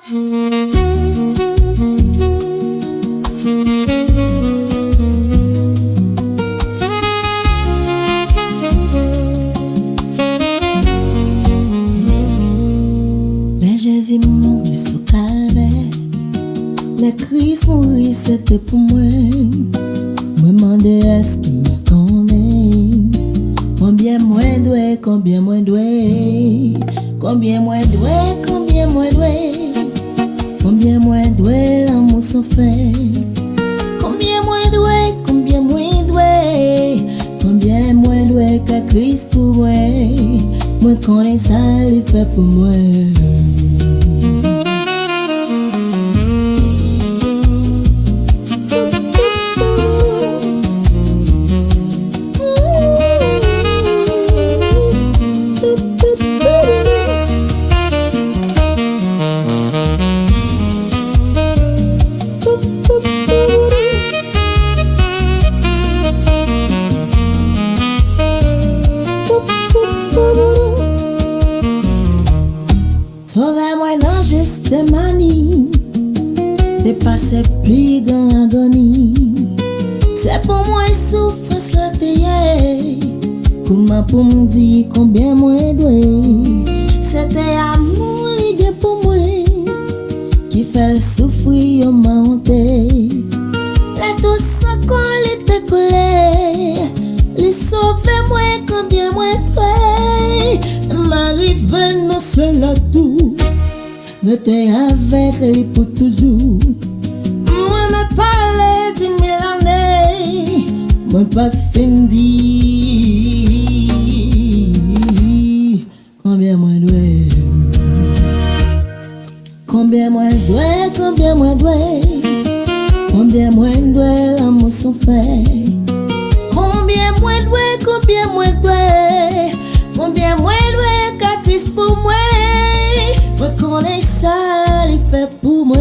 Jésus mourit sous calvaire, le Christ mourit c'était pour moi. Moi demandais est-ce qu'il me connaît? Combien moins doué, combien moins doué, combien moins doué, combien moins doué, combien moins doué l'amour s'en fait. Combien moins doué, combien moins doué, combien moins doué que Christ pour moi. Moi connais ça, il fait pour moi. Sauvez-moi dans juste des manies, dépasser plus grand agonie. C'est pour moi souffrance la théier. Comment pour me dire combien moins doué? C'était amour lié pour moi qui fait souffrir au monté. Les tout sans coller était collé. Les sauver moi combien moins fait. M'arrive non seul à tout. J'étais avec lui pour toujours. Moi me parlais d'une mille années. Moi pas fini. Combien moins doué? Combien moins doué? Combien moins doué? Combien moins doué l'amour s'en fait? Combien moins doué? Combien moins doué? Combien moins doué qu'à Christ pour moi? Reconnais ça, il fait pour moi.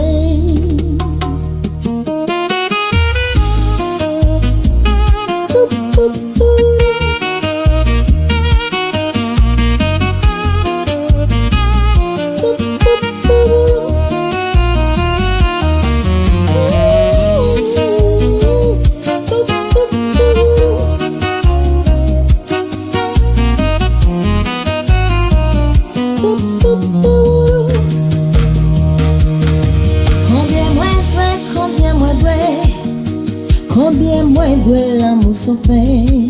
Combien moins doué l'amour s'en fait?